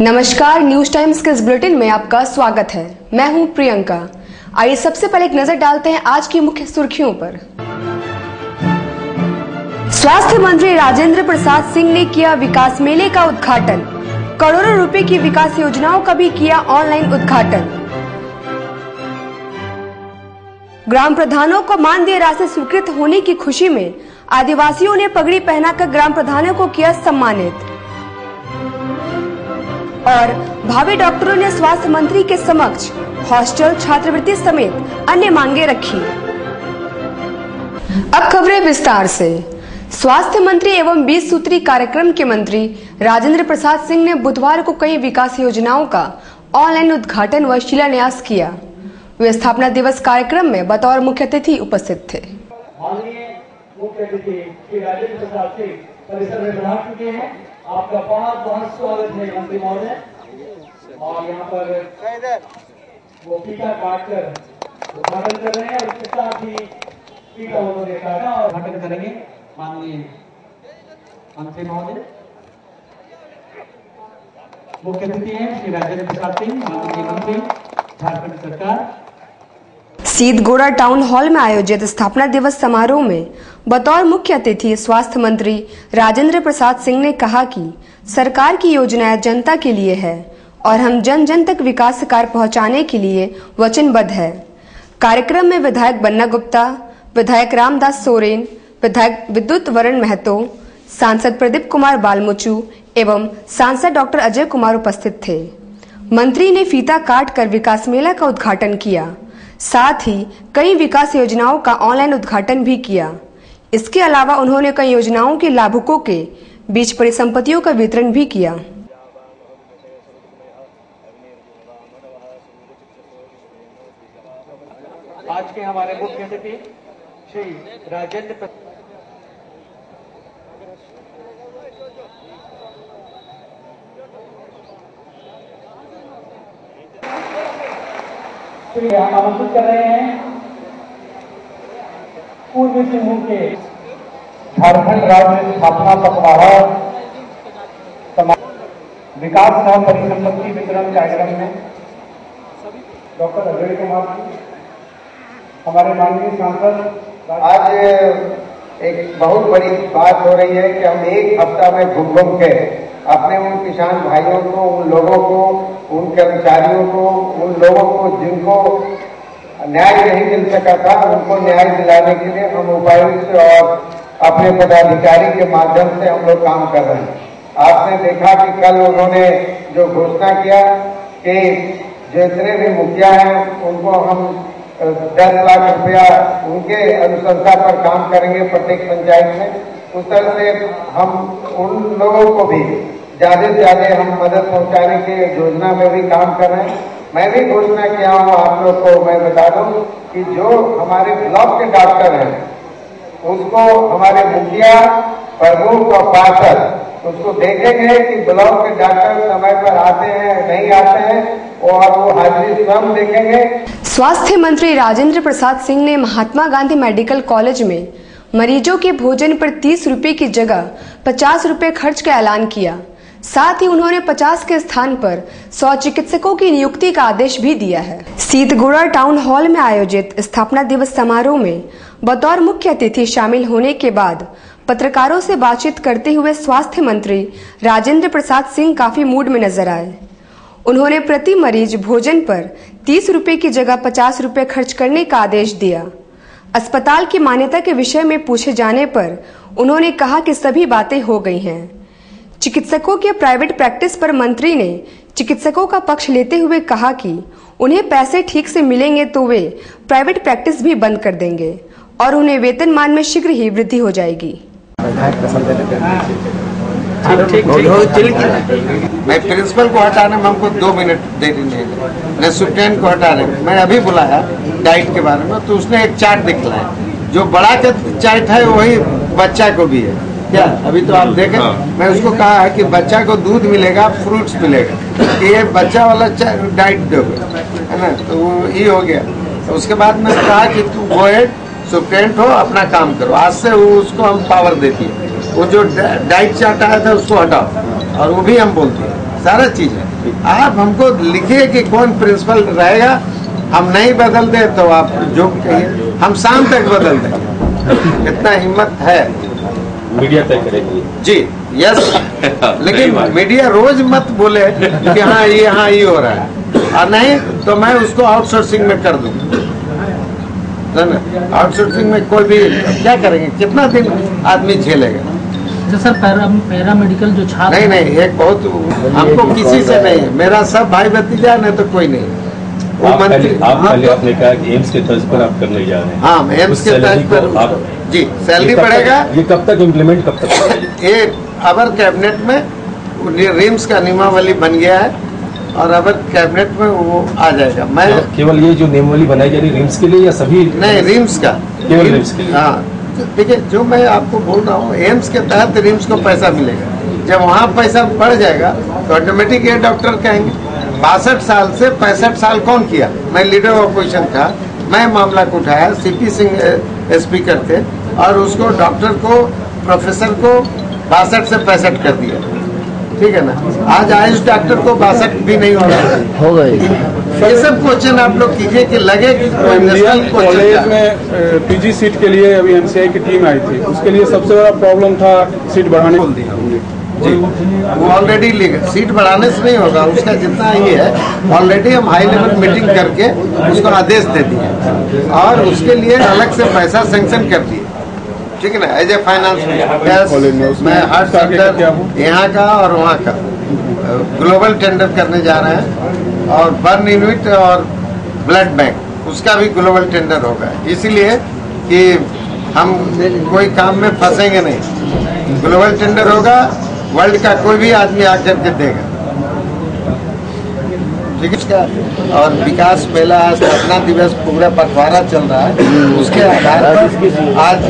नमस्कार, news times के इस बुलेटिन में आपका स्वागत है। मैं हूं प्रियंका। आइए सबसे पहले एक नजर डालते हैं आज की मुख्य सुर्खियों पर। स्वास्थ्य मंत्री राजेंद्र प्रसाद सिंह ने किया विकास मेले का उद्घाटन। करोड़ों रुपए की विकास योजनाओं का भी किया ऑनलाइन उद्घाटन। ग्राम प्रधानों को मानदेय राशि स्वीकृत होने की खुशी में आदिवासियों ने पगड़ी पहनाकर ग्राम प्रधानों को किया सम्मानित। और भावी डॉक्टरों ने स्वास्थ्य मंत्री के समक्ष हॉस्टल, छात्रवृत्ति समेत अन्य मांगे रखी। अब खबरें विस्तार से। स्वास्थ्य मंत्री एवं 20 सूत्री कार्यक्रम के मंत्री राजेंद्र प्रसाद सिंह ने बुधवार को कई विकास योजनाओं का ऑनलाइन उद्घाटन व शिलान्यास किया। वे स्थापना दिवस कार्यक्रम में बतौर मुख्य अतिथि उपस्थित थे। मुख्य अतिथि श्री राजेंद्र प्रसाद सिंह परिसर में पहुंच चुके हैं। आपका बहुत बहुत स्वागत है मंत्री महोदय। और यहाँ पर वो टीका काटकर उद्घाटन कर रहे हैं और इसके साथ ही टीका उन्होंने काटा और उद्घाटन करेंगे माननीय मंत्री महोदय। मुख्य अतिथि हैं श्री राजेंद्र प्रसाद सिंह, माननीय मंत्री झारखंड सरकार। सीतगोड़ा टाउन हॉल में आयोजित स्थापना दिवस समारोह में बतौर मुख्य अतिथि स्वास्थ्य मंत्री राजेंद्र प्रसाद सिंह ने कहा कि सरकार की योजनाएं जनता के लिए है और हम जन जन तक विकास कार्य पहुंचाने के लिए वचनबद्ध है। कार्यक्रम में विधायक बन्ना गुप्ता, विधायक रामदास सोरेन, विधायक विद्युत वरण महतो, सांसद प्रदीप कुमार बालमुचु एवं सांसद डॉक्टर अजय कुमार उपस्थित थे। मंत्री ने फीता काट कर विकास मेला का उद्घाटन किया। साथ ही कई विकास योजनाओं का ऑनलाइन उद्घाटन भी किया। इसके अलावा उन्होंने कई योजनाओं के लाभुकों के बीच परिसंपत्तियों का वितरण भी किया। आज के हमारे मुख्य अतिथि श्री राजेंद्र आमंत्रित कर रहे हैं पूर्वी सिंहभूम के झारखंड राज्य स्थापना पखवाड़ा विकास एवं परिसंपत्ति वितरण कार्यक्रम में डॉक्टर अजय कुमार जी, हमारे माननीय सांसद। आज एक बहुत बड़ी बात हो रही है कि हम एक हफ्ता में घूम घूम के अपने उन किसान भाइयों को, उन लोगों को, उन कर्मचारियों को, उन लोगों को जिनको न्याय नहीं मिल सका था, उनको न्याय दिलाने के लिए हम उपायुक्त और अपने पदाधिकारी के माध्यम से हम लोग काम कर रहे हैं। आपने देखा कि कल उन्होंने जो घोषणा किया कि जितने भी मुखिया हैं उनको हम 10 लाख रुपया उनके अनुशंसा पर काम करेंगे प्रत्येक पंचायत में। उस तरह से हम उन लोगों को भी ज्यादा से ज्यादा हम मदद पहुंचाने की योजना में भी काम कर रहे हैं। मैं भी घोषणा किया हूँ आप लोग को, मैं बता दूं कि जो हमारे ब्लॉक के डॉक्टर हैं उसको हमारे मुखिया, प्रमुख और पार्षद उसको देखेंगे कि ब्लॉक के डॉक्टर समय पर आते हैं नहीं आते हैं और वो हाजिरी स्वयं देखेंगे। स्वास्थ्य मंत्री राजेंद्र प्रसाद सिंह ने महात्मा गांधी मेडिकल कॉलेज में मरीजों के भोजन पर 30 रुपए की जगह 50 रुपए खर्च का ऐलान किया। साथ ही उन्होंने 50 के स्थान पर 100 चिकित्सकों की नियुक्ति का आदेश भी दिया है। सीतगोड़ा टाउन हॉल में आयोजित स्थापना दिवस समारोह में बतौर मुख्य अतिथि शामिल होने के बाद पत्रकारों से बातचीत करते हुए स्वास्थ्य मंत्री राजेंद्र प्रसाद सिंह काफी मूड में नजर आए। उन्होंने प्रति मरीज भोजन पर 30 रुपए की जगह 50 रुपए खर्च करने का आदेश दिया। अस्पताल की मान्यता के विषय में पूछे जाने पर उन्होंने कहा कि सभी बातें हो गई हैं। चिकित्सकों के प्राइवेट प्रैक्टिस पर मंत्री ने चिकित्सकों का पक्ष लेते हुए कहा कि उन्हें पैसे ठीक से मिलेंगे तो वे प्राइवेट प्रैक्टिस भी बंद कर देंगे और उन्हें वेतनमान में शीघ्र ही वृद्धि हो जाएगी। मैं प्रिंसिपल को हटाने में हमको 2 मिनट देरी नहीं है, सुप्रीटेंडेंट को हटाने में मैं अभी बुलाया डाइट के बारे में तो उसने एक चार्ट दिखलाया। जो बड़ा चार्ट है वही बच्चा को भी है क्या? अभी तो आप देखें। मैं उसको कहा है कि बच्चा को दूध मिलेगा, फ्रूट्स मिलेगा, ये बच्चा वाला डाइट दोगे, है ना? तो ये हो गया। तो उसके बाद मैंने कहा कि तू वो सुप्रीटेंडेंट हो, अपना काम करो। आज से उसको हम पावर देती है। वो जो डाइट चार्ट आया था उसको हटाओ और वो भी हम बोलते हैं। सारा चीज है। आप हमको लिखिए कि कौन प्रिंसिपल रहेगा, हम नहीं बदल दे तो आप जो कहिए, हम शाम तक बदल देंगे, इतना हिम्मत है। मीडिया तय करेगी जी, यस। लेकिन मीडिया रोज मत बोले कि हाँ ये हो रहा है, और नहीं तो मैं उसको आउटसोर्सिंग में कर दूँ। आउटसोर्सिंग में कोई भी क्या करेंगे, कितना दिन आदमी झेलेगा। सर पैरा मेडिकल जो छात्र नहीं, एक बहुत हमको किसी से नहीं है, मेरा सब भाई भतीजा नहीं तो कोई नहीं। वो मंत्री आप पहले आपने कहा कि एम्स के तर्ज पर आप करने जा रहे हैं। हाँ, एम्स के तर्ज पर आप जी सैलरी बढ़ेगा। ये कब तक इम्प्लीमेंट कब तक? ये अबर कैबिनेट में रिम्स का नियमावली बन गया है और अबर कैबिनेट में वो आ जाएगा। मैं केवल ये जो नियमावली बनाई जा रही है रिम्स के लिए या सभी? नहीं, रिम्स का, केवल रिम्स के लिए। हाँ, देखिए जो मैं आपको बोल रहा हूँ, एम्स के तहत रिम्स को पैसा मिलेगा। जब वहाँ पैसा बढ़ जाएगा तो ऑटोमेटिक ये डॉक्टर कहेंगे 62 साल से 65 साल कौन किया। मैं लीडर ऑपोजिशन था, मैं मामला को उठाया, सीपी सिंह स्पीकर थे और उसको डॉक्टर को, प्रोफेसर को 62 से 65 कर दिया। ठीक है ना, आज आयुष डॉक्टर को 62 भी नहीं हो गई। ये सब क्वेश्चन आप लोग कीजिए कि लगे कि कॉलेज में पीजी सीट के लिए अभी एमसीआई की टीम आई थी, उसके लिए सबसे बड़ा प्रॉब्लम था सीट बढ़ाने। बोल दिया जी, वो ऑलरेडी सीट बढ़ाने से नहीं होगा, उसका जितना ये है ऑलरेडी हम हाई लेवल मीटिंग करके उसको आदेश दे दिए और उसके लिए अलग से पैसा सैंक्शन कर दिए। ठीक है ना, एज ए फाइनेंस मैं हर सेक्टर यहाँ का और वहाँ का ग्लोबल टेंडर करने जा रहे हैं और बर्न यूनिट और ब्लड बैंक उसका भी ग्लोबल टेंडर होगा, इसीलिए कि हम कोई काम में फंसेंगे नहीं। ग्लोबल टेंडर होगा, वर्ल्ड का कोई भी आदमी आकर के देगा। ठीक है, और विकास मेला स्थापना दिवस पूरा पखवाड़ा चल रहा है, उसके आधार पर आज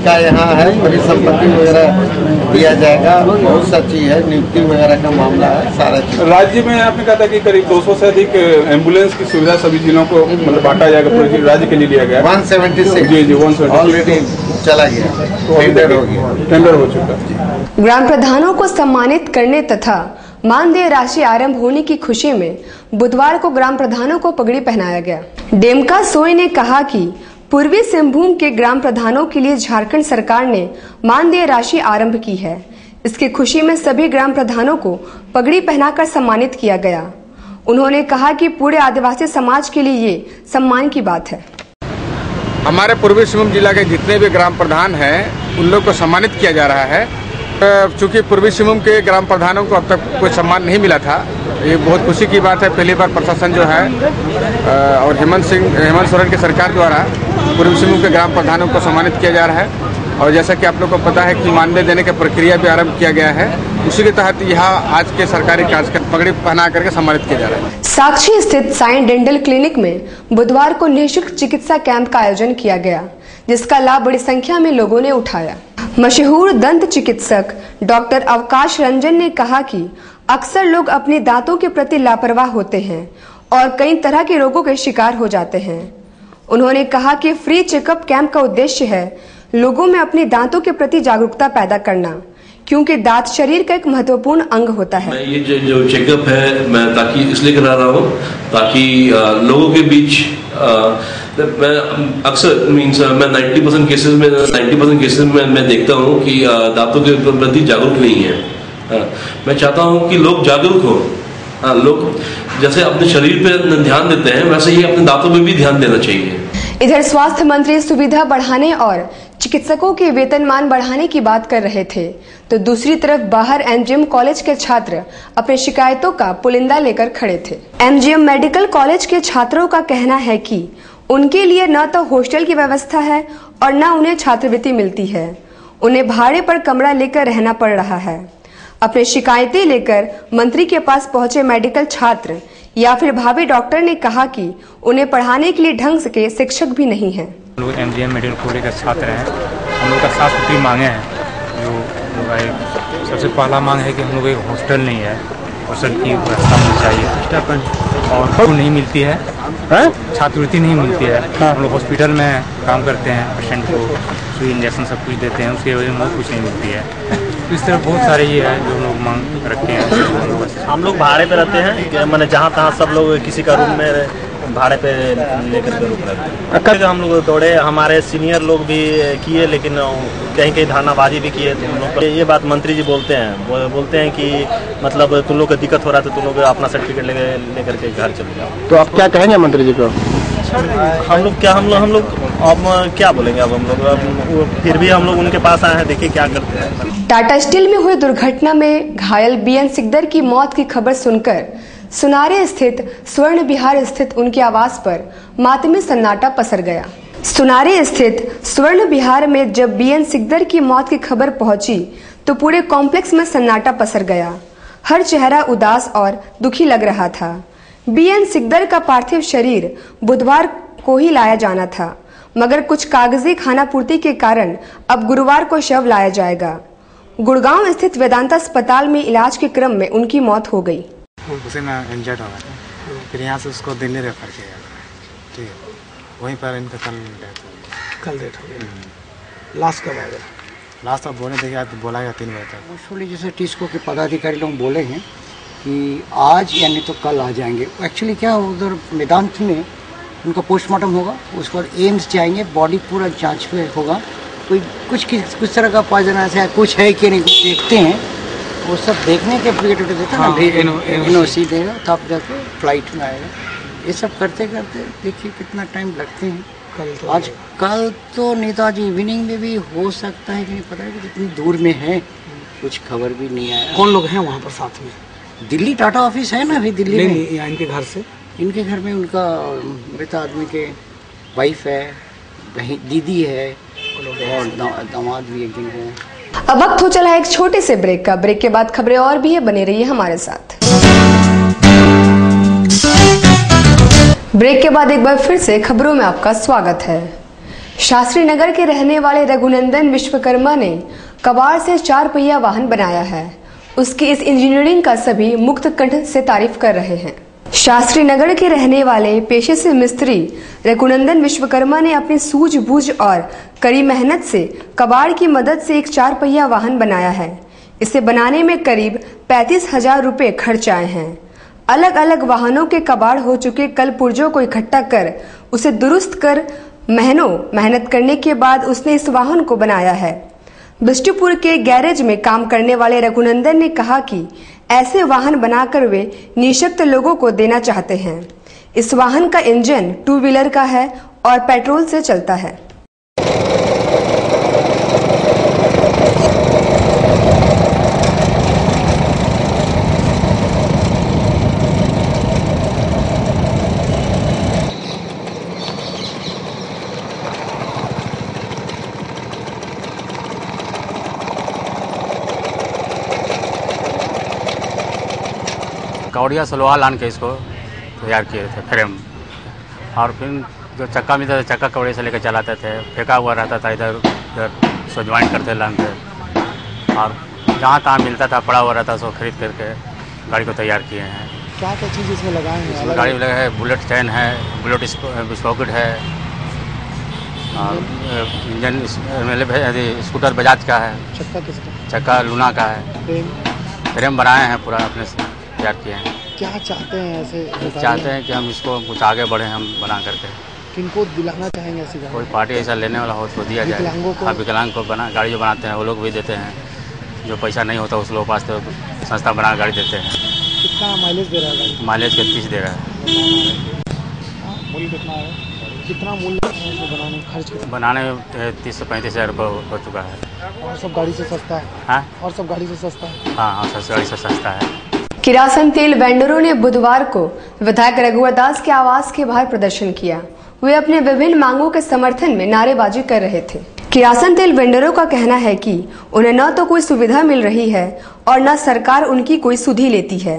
का यहाँ है परिसंपत्ति वगैरह दिया जाएगा। बहुत सा चीज है, नियुक्ति वगैरह का मामला है, सारा चीज। राज्य में आपने कहा था कि करीब 200 से अधिक एम्बुलेंस की सुविधा सभी जिलों को मतलब बांटा जाएगा, पूरे राज्य के लिए लिया गया। 176 जी 176 ऑलरेडी चला गया, टेंडर हो गया, टेंडर हो चुका। ग्राम प्रधानों को सम्मानित करने तथा मानदेय राशि आरंभ होने की खुशी में बुधवार को ग्राम प्रधानों को पगड़ी पहनाया गया। डेमका सोई ने कहा कि पूर्वी सिंहभूम के ग्राम प्रधानों के लिए झारखंड सरकार ने मानदेय राशि आरंभ की है। इसकी खुशी में सभी ग्राम प्रधानों को पगड़ी पहनाकर सम्मानित किया गया। उन्होंने कहा कि पूरे आदिवासी समाज के लिए ये सम्मान की बात है। हमारे पूर्वी सिंहभूम जिला के जितने भी ग्राम प्रधान हैं उन लोग को सम्मानित किया जा रहा है। चूँकि पूर्वी सिंहभूम के ग्राम प्रधानों को अब तक कोई सम्मान नहीं मिला था, ये बहुत खुशी की बात है। पहली बार प्रशासन जो है और हेमंत सोरेन की सरकार द्वारा पूर्वी सिंहभूम के ग्राम प्रधानों को सम्मानित किया जा रहा है। और जैसा कि आप लोग को पता है कि मानदेय देने की प्रक्रिया भी आरंभ किया गया है, उसी के तहत यहाँ आज के सरकारी कार्यक्रम पगड़ी पहना करके सम्मानित किया जा रहा है। साक्षी स्थित साइन डेंटल क्लिनिक में बुधवार को निःशुल्क चिकित्सा कैंप का आयोजन किया गया, जिसका लाभ बड़ी संख्या में लोगों ने उठाया। मशहूर दंत चिकित्सक डॉक्टर अवकाश रंजन ने कहा कि अक्सर लोग अपने दांतों के प्रति लापरवाह होते हैं और कई तरह के रोगों के शिकार हो जाते हैं। उन्होंने कहा कि फ्री चेकअप कैंप का उद्देश्य है लोगों में अपने दांतों के प्रति जागरूकता पैदा करना, क्योंकि दांत शरीर का एक महत्वपूर्ण अंग होता है। ये जो चेकअप है मैं ताकि इसलिए करा रहा हूँ ताकि लोगों के बीच मैं अक्सर मैं 90% केसेस में मैं देखता हूँ कि दांतों के प्रति जागरूक नहीं है। मैं चाहता हूँ कि लोग जागरूक हों। लोग जैसे अपने शरीर पे ध्यान देते हैं वैसे ही अपने दांतों पे भी ध्यान देना चाहिए। इधर स्वास्थ्य मंत्री सुविधा बढ़ाने और चिकित्सकों के वेतनमान बढ़ाने की बात कर रहे थे, तो दूसरी तरफ बाहर एमजीएम कॉलेज के छात्र अपनी शिकायतों का पुलिंदा लेकर खड़े थे। एमजीएम मेडिकल कॉलेज के छात्रों का कहना है कि उनके लिए न तो हॉस्टल की व्यवस्था है और न उन्हें छात्रवृत्ति मिलती है। उन्हें भाड़े पर कमरा लेकर रहना पड़ रहा है। अपनी शिकायतें लेकर मंत्री के पास पहुंचे मेडिकल छात्र या फिर भावी डॉक्टर ने कहा कि उन्हें पढ़ाने के लिए ढंग के शिक्षक भी नहीं हैं। हम लोग एमजीएम मेडिकल कॉलेज के छात्र हैं। हम लोग का 7 सूत्री मांगे हैं। जो सबसे पहला मांग है कि हम लोग एक हॉस्टल नहीं है, हॉस्टल की व्यवस्था होनी चाहिए और नहीं मिलती है। छात्रवृत्ति नहीं मिलती है। हम लोग हॉस्पिटल में काम करते हैं, पेशेंट को सुई इंजेक्शन सब कुछ देते हैं, उसके वजह में कुछ नहीं मिलती है। तो इस तरह बहुत सारे ये है जो लोग मांग रखते हैं। हम लोग भाड़े पे रहते हैं, मैंने जहाँ तहाँ सब लोग किसी का रूम में भाड़े पे लेकर के रुक रहे हैं। हम लोग दौड़े, हमारे सीनियर लोग भी किए, लेकिन कहीं कहीं धानाबाजी भी किए। तो हम लोग ये बात मंत्री जी बोलते हैं कि मतलब तुम लोग को दिक्कत हो रहा है तो तुम लोग अपना सर्टिफिकेट लेकर के घर चले जाओ। तो आप क्या कहेंगे मंत्री जी को? हम लोग अब क्या बोलेंगे? अब हम लोग फिर भी हम लोग उनके पास आए हैं, देखिए क्या करते हैं। टाटा स्टील में हुई दुर्घटना में घायल बीएन सिकदर की मौत की खबर सुनकर सुनारे स्थित स्वर्ण विहार स्थित उनके आवास पर मातमी सन्नाटा पसर गया। सुनारे स्थित स्वर्ण विहार में जब बीएन सिकदर की मौत की खबर पहुंची तो पूरे कॉम्प्लेक्स में सन्नाटा पसर गया। हर चेहरा उदास और दुखी लग रहा था। बीएन सिकदर का पार्थिव शरीर बुधवार को ही लाया जाना था, मगर कुछ कागजी खानापूर्ति के कारण अब गुरुवार को शव लाया जाएगा। गुड़गांव स्थित वेदांता अस्पताल में इलाज के क्रम में उनकी मौत हो गई। उसे ना इंजर्ड हो गया था, फिर यहाँ से उसको दिल्ली रेफर किया गया। ठीक है, वहीं पर इनका कल डेथ हो गई। लास्ट कब आएगा? लास्ट तो बोले देखिए आप बोला 3 बजे तक। एक्चुअली जैसे टिस्को के पदाधिकारी लोग बोले हैं कि आज यानी तो कल आ जाएंगे। एक्चुअली क्या उधर वेदांत में उनका पोस्टमार्टम होगा, उसके बाद एम्स जाएंगे, बॉडी पूरा जांच पे होगा, कोई कुछ तरह का पॉइजन ऐसा कुछ है कि नहीं कुछ देखते हैं, वो सब देखने के पीरियड देता ना एनओसी देगा तब जाके फ्लाइट में आएगा। ये सब करते करते देखिए कितना टाइम लगते हैं। कल तो नेताजी इवनिंग में भी हो सकता है कि नहीं पता है कि कितनी दूर में है, कुछ खबर भी नहीं आया। कौन लोग हैं वहाँ पर साथ में? दिल्ली टाटा ऑफिस है ना अभी दिल्ली में। या इनके घर से? इनके घर में उनका मृत आदमी के वाइफ है, दीदी है और दामाद भी एक दिन है। अब वक्त हो चला एक छोटे से ब्रेक का। ब्रेक के बाद खबरें और भी है, बने रहिए हमारे साथ। ब्रेक के बाद एक बार फिर से खबरों में आपका स्वागत है। शास्त्री नगर के रहने वाले रघुनंदन विश्वकर्मा ने कबाड़ से 4 पहिया वाहन बनाया है। उसकी इस इंजीनियरिंग का सभी मुक्त कंठ से तारीफ कर रहे हैं। शास्त्री नगर के रहने वाले पेशे से मिस्त्री रघुनंदन विश्वकर्मा ने अपनी सूझबूझ और कड़ी मेहनत से कबाड़ की मदद से एक 4 पहिया वाहन बनाया है। इसे बनाने में करीब 35,000 रुपए खर्च आए हैं। अलग अलग वाहनों के कबाड़ हो चुके कल पुर्जों को इकट्ठा कर उसे दुरुस्त कर महीनों मेहनत करने के बाद उसने इस वाहन को बनाया है। बिष्टुपुर के गैरेज में काम करने वाले रघुनंदन ने कहा कि ऐसे वाहन बनाकर वे निःशक्त लोगों को देना चाहते हैं। इस वाहन का इंजन 2 व्हीलर का है और पेट्रोल से चलता है। कौड़िया सलवार लान के इसको तैयार किए थे फ्रेम, और फिर जो चक्का मिलता था चक्का कौड़े से लेकर चलाते थे, फेंका हुआ रहता था इधर उधर, सो ज्वाइन करते लानते, और जहाँ तहाँ मिलता था पड़ा हुआ रहता सो खरीद करके गाड़ी को तैयार किए हैं। क्या क्या चीज़ इसमें लगाए हैं? इसमें गाड़ी में लगा है बुलेट चैन है, बुलेट स्पॉकेट है, और इंजन स्कूटर बजाज का है, चक्का लूना का है, फ्रेम बनाए हैं पूरा अपने से तैयार किए हैं। क्या चाहते हैं ऐसे? चाहते हैं कि हम इसको कुछ आगे बढ़े, हम बना करके। किनको दिलाना चाहेंगे ऐसी गाड़ी? कोई पार्टी ऐसा लेने वाला हो तो दिया जाए। विकलांग को बना गाड़ी जो बनाते हैं वो लोग भी देते हैं, जो पैसा नहीं होता उस लोगों के पास तो संस्था बना गाड़ी देते हैं। कितना माइलेज दे रहा है? माइलेज के 30 दे रहा है। मूल्य कितना है? कितना मूल्य बनाने खर्च? बनाने में 30 से 35,000 रुपये हो चुका है। और सब गाड़ी से सस्ता है? हाँ, और सब गाड़ी से सस्ता है। हाँ, गाड़ी से सस्ता है। किरासन तेल वेंडरों ने बुधवार को विधायक रघुवर दास के आवास के बाहर प्रदर्शन किया। वे अपने विभिन्न मांगों के समर्थन में नारेबाजी कर रहे थे। किरासन तेल वेंडरों का कहना है कि उन्हें न तो कोई सुविधा मिल रही है और न सरकार उनकी कोई सुधि लेती है।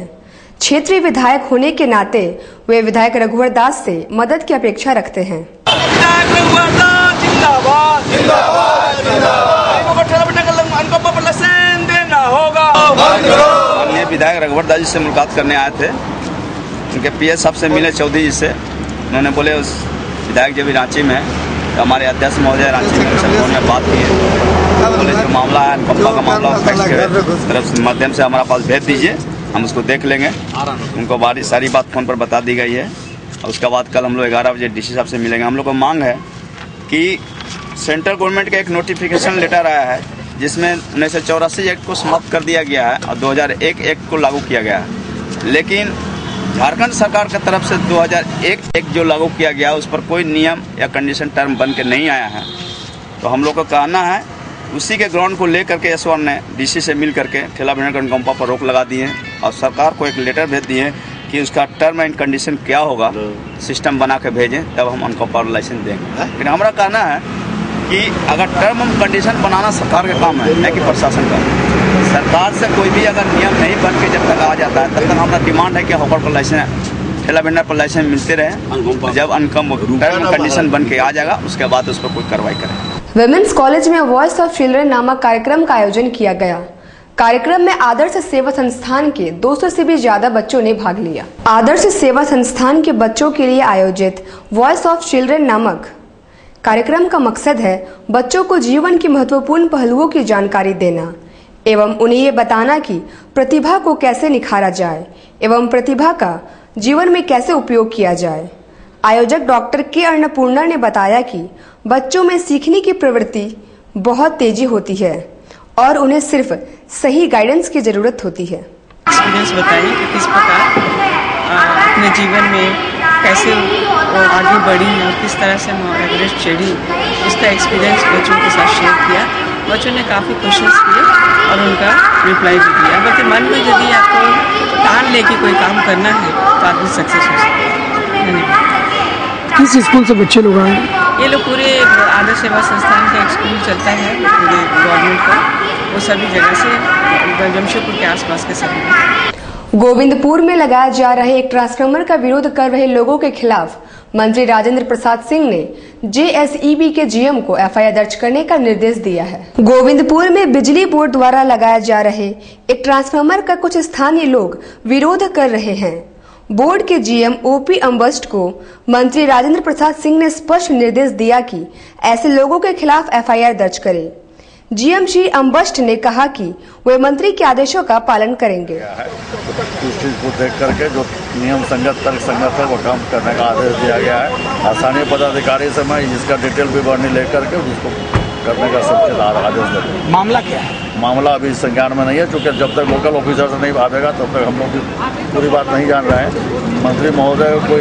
क्षेत्रीय विधायक होने के नाते वे विधायक रघुवर दास से मदद की अपेक्षा रखते हैं। विधायक रघुवर दास जी से मुलाकात करने आए थे। उनके पीएस साहब से मिले, चौधरी जी से, उन्होंने बोले उस विधायक जब रांची में तो हमारे अध्यक्ष महोदय रांची में उन्होंने बात की है, बोले जो मामला है अनुकंपा का मामला टैक्स के तरफ से माध्यम से हमारा पास भेज दीजिए, हम उसको देख लेंगे। उनको सारी बात फ़ोन पर बता दी गई है और उसके बाद कल हम लोग 11 बजे डीसी साहब से मिलेंगे। हम लोग को मांग है कि सेंट्रल गवर्नमेंट का एक नोटिफिकेशन लेटर आया है जिसमें 1984 एक्ट को समाप्त कर दिया गया है और 2001 एक्ट को लागू किया गया है, लेकिन झारखंड सरकार की तरफ से 2001 एक्ट जो लागू किया गया उस पर कोई नियम या कंडीशन टर्म बन के नहीं आया है। तो हम लोग का कहना है उसी के ग्राउंड को लेकर के एसवान ने डीसी से मिल करके ठेला भेड़ अनुकंपा पर रोक लगा दी है और सरकार को एक लेटर भेज दिए कि उसका टर्म एंड कंडीशन क्या होगा, सिस्टम बना के भेजें तब हम अनुकंपा और लाइसेंस देंगे। लेकिन हमारा कहना है कि अगर टर्म एंड कंडीशन बनाना सरकार का काम है, न कि प्रशासन का। सरकार से कोई भी अगर नियम नहीं बन के जब तक आ जाता है तब तक हमारा डिमांड है कि हॉकर पर लाइसेंस, ठेला भेंडर पर लाइसेंस मिलते रहे। जब टर्म कंडीशन बन के आ जाएगा उसके बाद उस पर कोई कार्रवाई करें। विमेंस कॉलेज में वॉइस ऑफ चिल्ड्रन नामक कार्यक्रम का आयोजन किया गया। कार्यक्रम में आदर्श सेवा संस्थान के 200 से भी ज्यादा बच्चों ने भाग लिया। आदर्श सेवा संस्थान के बच्चों के लिए आयोजित वॉइस ऑफ चिल्ड्रन नामक कार्यक्रम का मकसद है बच्चों को जीवन के महत्वपूर्ण पहलुओं की जानकारी देना एवं उन्हें ये बताना कि प्रतिभा को कैसे निखारा जाए एवं प्रतिभा का जीवन में कैसे उपयोग किया जाए। आयोजक डॉक्टर के अन्नपूर्णा ने बताया कि बच्चों में सीखने की प्रवृत्ति बहुत तेजी होती है और उन्हें सिर्फ सही गाइडेंस की जरूरत होती है। एक्सपीरियंस बताइए कि किस प्रकार अपने जीवन में कैसे वो आगे बढ़ी और किस तरह से एवरेस्ट चढ़ी, उसका एक्सपीरियंस बच्चों के साथ शेयर किया। बच्चों ने काफ़ी क्वेश्चंस किए और उनका रिप्लाई भी दिया। बल्कि मन में यदि आपको ठान लेके कोई काम करना है तो आदमी सक्सेस हो सकता है। किस स्कूल से बच्चे लोग आए? ये लोग पूरे आदर्श सेवा संस्थान का एक स्कूल चलता है पूरे गवर्नमेंट का, वो सभी जगह से जमशेदपुर के आसपास के सभी। गोविंदपुर में लगाया जा रहे एक ट्रांसफार्मर का विरोध कर रहे लोगों के खिलाफ मंत्री राजेंद्र प्रसाद सिंह ने JSEB के GM को FIR दर्ज करने का निर्देश दिया है। गोविंदपुर में बिजली बोर्ड द्वारा लगाया जा रहे एक ट्रांसफार्मर का कुछ स्थानीय लोग विरोध कर रहे हैं। बोर्ड के GM OP अम्बस्ट को मंत्री राजेंद्र प्रसाद सिंह ने स्पष्ट निर्देश दिया कि ऐसे लोगों के खिलाफ FIR दर्ज करें। GM श्री अम्बस्ट ने कहा कि वे मंत्री के आदेशों का पालन करेंगे। इस चीज को देख करके जो नियम संगत तर्क संगत है वो काम करने का आदेश दिया गया है। स्थानीय पदाधिकारी से मैं इसका डिटेल विवरणी लेकर के उसको करने का सबसे आदेश देते। मामला क्या है? मामला अभी संज्ञान में नहीं है, क्योंकि जब तक लोकल ऑफिसर से नहीं भागेगा तब तक हम लोग पूरी बात नहीं जान रहे हैं। मंत्री महोदय को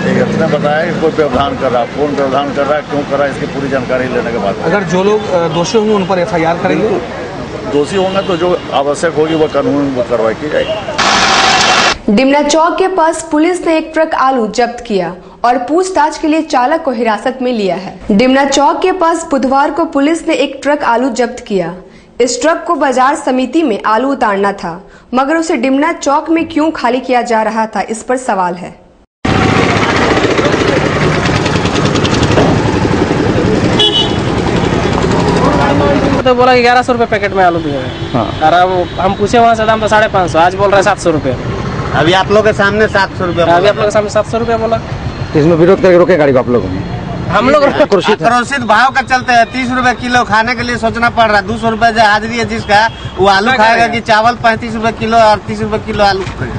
इतने बताया कि कोई व्यवधान कर रहा है, कौन व्यवधान कर रहा है, क्यों कर रहा है, इसकी पूरी जानकारी लेने के बाद अगर जो लोग दोषी होंगे उन पर FIR करेंगे। दोषी होंगे तो जो आवश्यक होगी वो कानून वो कार्रवाई की जाएगी। डिमना चौक के पास पुलिस ने एक ट्रक आलू जब्त किया और पूछताछ के लिए चालक को हिरासत में लिया है। डिमना चौक के पास बुधवार को पुलिस ने एक ट्रक आलू जब्त किया। इस ट्रक को बाजार समिति में आलू उतारना था, मगर उसे डिमना चौक में क्यों खाली किया जा रहा था, इस पर सवाल है। तो बोला 1100 रुपए पैकेट में आलू दिए। और हम पूछे वहाँ से दाम तो 550, आज बोल रहे 700 रुपए। अभी आप लोग के सामने 700 रुपए, अभी आप लोग के सामने 700 रुपए बोला। इसमें विरोध करके रोके गाड़ी को आप लोग? हम लोग आक्रोशित भाव का चलते हैं। 30 रुपए किलो खाने के लिए सोचना पड़ रहा है। 200 रुपए जो हाजिरी है जिसका, वो आलू खाएगा कि चावल 35 रुपए किलो और 30 रुपए किलो आलू खाएगा।